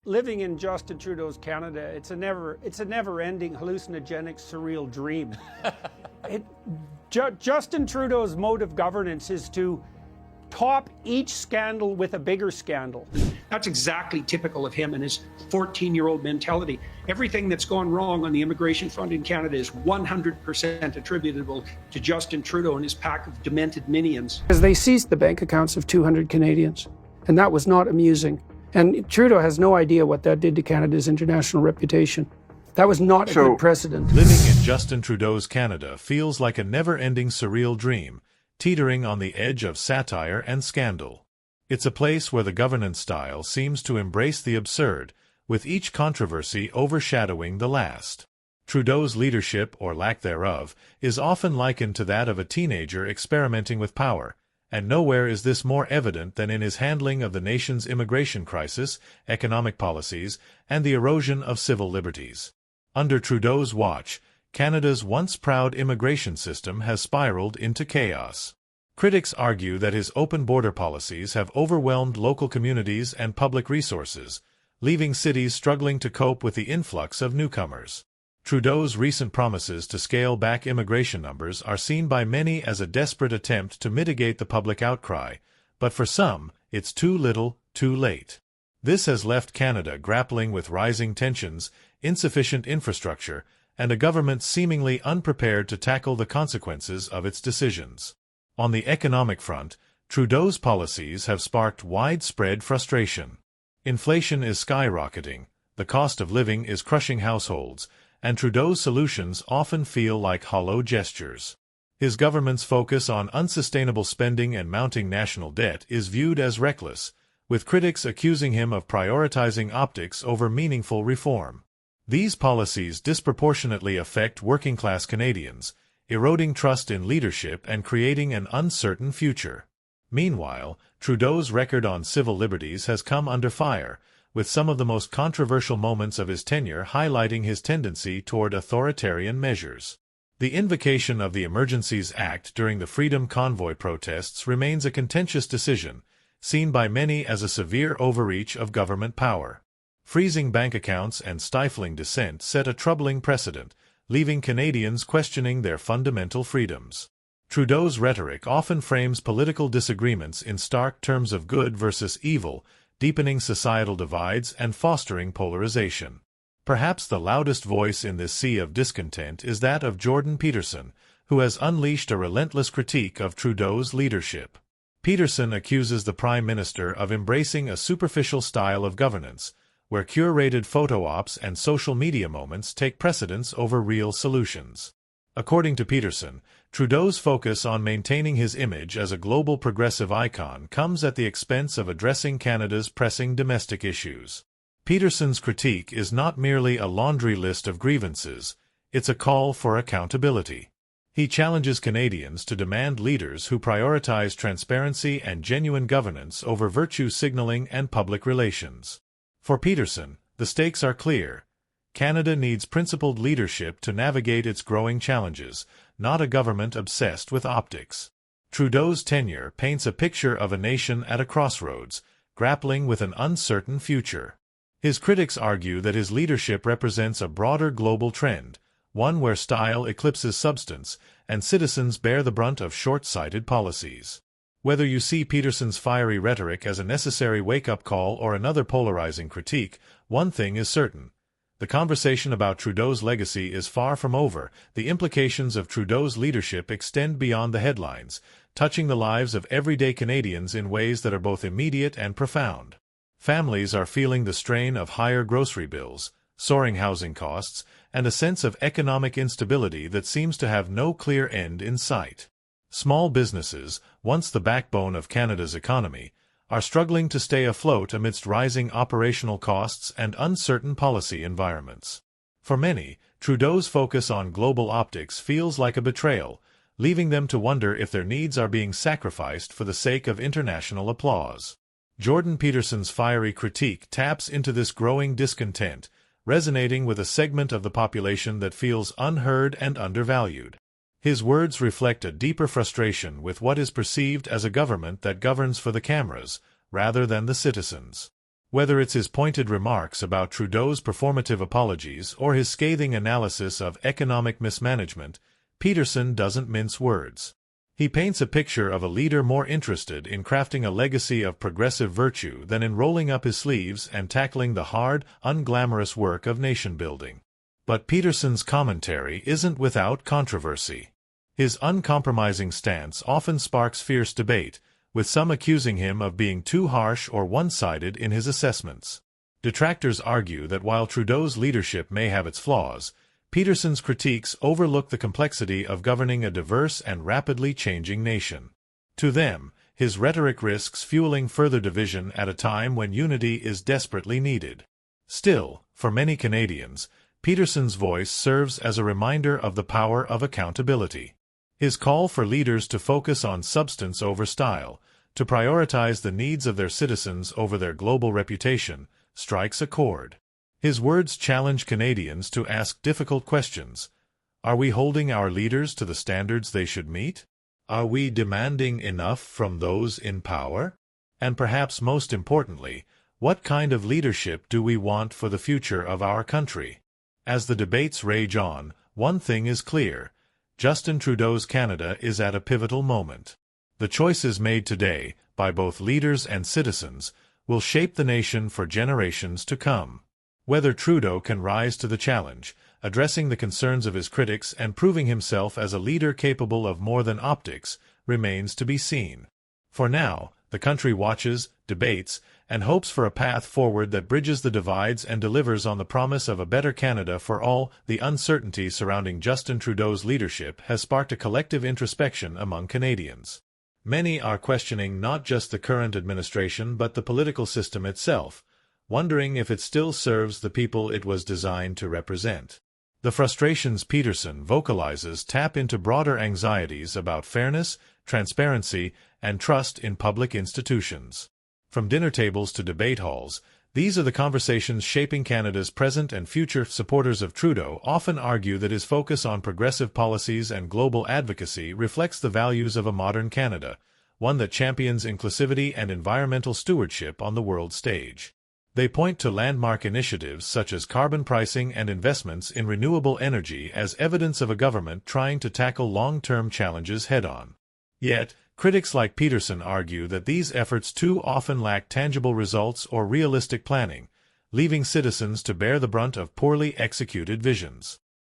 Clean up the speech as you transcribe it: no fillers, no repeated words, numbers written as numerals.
Living in Justin Trudeau's Canada, it's a never-ending hallucinogenic, surreal dream. Justin Trudeau's mode of governance is to top each scandal with a bigger scandal. That's exactly typical of him and his 14-year-old mentality. Everything that's gone wrong on the immigration front in Canada is 100% attributable to Justin Trudeau and his pack of demented minions. Because they seized the bank accounts of 200 Canadians, and that was not amusing. And Trudeau has no idea what that did to Canada's international reputation. That was not a good precedent. Living in Justin Trudeau's Canada feels like a never-ending surreal dream, teetering on the edge of satire and scandal. It's a place where the governance style seems to embrace the absurd, with each controversy overshadowing the last. Trudeau's leadership, or lack thereof, is often likened to that of a teenager experimenting with power, and nowhere is this more evident than in his handling of the nation's immigration crisis, economic policies, and the erosion of civil liberties. Under Trudeau's watch, Canada's once proud immigration system has spiraled into chaos. Critics argue that his open border policies have overwhelmed local communities and public resources, leaving cities struggling to cope with the influx of newcomers. Trudeau's recent promises to scale back immigration numbers are seen by many as a desperate attempt to mitigate the public outcry, but for some, it's too little, too late. This has left Canada grappling with rising tensions, insufficient infrastructure, and a government seemingly unprepared to tackle the consequences of its decisions. On the economic front, Trudeau's policies have sparked widespread frustration. Inflation is skyrocketing, the cost of living is crushing households, and Trudeau's solutions often feel like hollow gestures. His government's focus on unsustainable spending and mounting national debt is viewed as reckless, with critics accusing him of prioritizing optics over meaningful reform. These policies disproportionately affect working-class Canadians, eroding trust in leadership and creating an uncertain future. Meanwhile, Trudeau's record on civil liberties has come under fire, with some of the most controversial moments of his tenure highlighting his tendency toward authoritarian measures. The invocation of the Emergencies Act during the Freedom Convoy protests remains a contentious decision, seen by many as a severe overreach of government power. Freezing bank accounts and stifling dissent set a troubling precedent, leaving Canadians questioning their fundamental freedoms. Trudeau's rhetoric often frames political disagreements in stark terms of good versus evil, deepening societal divides and fostering polarization. Perhaps the loudest voice in this sea of discontent is that of Jordan Peterson, who has unleashed a relentless critique of Trudeau's leadership. Peterson accuses the Prime Minister of embracing a superficial style of governance, where curated photo ops and social media moments take precedence over real solutions. According to Peterson, Trudeau's focus on maintaining his image as a global progressive icon comes at the expense of addressing Canada's pressing domestic issues. Peterson's critique is not merely a laundry list of grievances, it's a call for accountability. He challenges Canadians to demand leaders who prioritize transparency and genuine governance over virtue signaling and public relations. For Peterson, the stakes are clear. Canada needs principled leadership to navigate its growing challenges, not a government obsessed with optics. Trudeau's tenure paints a picture of a nation at a crossroads, grappling with an uncertain future. His critics argue that his leadership represents a broader global trend, one where style eclipses substance, and citizens bear the brunt of short-sighted policies. Whether you see Peterson's fiery rhetoric as a necessary wake-up call or another polarizing critique, one thing is certain. The conversation about Trudeau's legacy is far from over. The implications of Trudeau's leadership extend beyond the headlines, touching the lives of everyday Canadians in ways that are both immediate and profound. Families are feeling the strain of higher grocery bills, soaring housing costs, and a sense of economic instability that seems to have no clear end in sight. Small businesses, once the backbone of Canada's economy, are struggling to stay afloat amidst rising operational costs and uncertain policy environments. For many, Trudeau's focus on global optics feels like a betrayal, leaving them to wonder if their needs are being sacrificed for the sake of international applause. Jordan Peterson's fiery critique taps into this growing discontent, resonating with a segment of the population that feels unheard and undervalued. His words reflect a deeper frustration with what is perceived as a government that governs for the cameras, rather than the citizens. Whether it's his pointed remarks about Trudeau's performative apologies or his scathing analysis of economic mismanagement, Peterson doesn't mince words. He paints a picture of a leader more interested in crafting a legacy of progressive virtue than in rolling up his sleeves and tackling the hard, unglamorous work of nation-building. But Peterson's commentary isn't without controversy. His uncompromising stance often sparks fierce debate, with some accusing him of being too harsh or one-sided in his assessments. Detractors argue that while Trudeau's leadership may have its flaws, Peterson's critiques overlook the complexity of governing a diverse and rapidly changing nation. To them, his rhetoric risks fueling further division at a time when unity is desperately needed. Still, for many Canadians, Peterson's voice serves as a reminder of the power of accountability. His call for leaders to focus on substance over style, to prioritize the needs of their citizens over their global reputation, strikes a chord. His words challenge Canadians to ask difficult questions. Are we holding our leaders to the standards they should meet? Are we demanding enough from those in power? And perhaps most importantly, what kind of leadership do we want for the future of our country? As the debates rage on, one thing is clear. Justin Trudeau's Canada is at a pivotal moment. The choices made today, by both leaders and citizens, will shape the nation for generations to come. Whether Trudeau can rise to the challenge, addressing the concerns of his critics and proving himself as a leader capable of more than optics, remains to be seen. For now, the country watches, debates, and hopes for a path forward that bridges the divides and delivers on the promise of a better Canada for all. The uncertainty surrounding Justin Trudeau's leadership has sparked a collective introspection among Canadians. Many are questioning not just the current administration but the political system itself, wondering if it still serves the people it was designed to represent. The frustrations Peterson vocalizes tap into broader anxieties about fairness, transparency, and trust in public institutions. From dinner tables to debate halls, these are the conversations shaping Canada's present and future. Supporters of Trudeau often argue that his focus on progressive policies and global advocacy reflects the values of a modern Canada, one that champions inclusivity and environmental stewardship on the world stage. They point to landmark initiatives such as carbon pricing and investments in renewable energy as evidence of a government trying to tackle long-term challenges head-on. Yet, critics like Peterson argue that these efforts too often lack tangible results or realistic planning, leaving citizens to bear the brunt of poorly executed visions.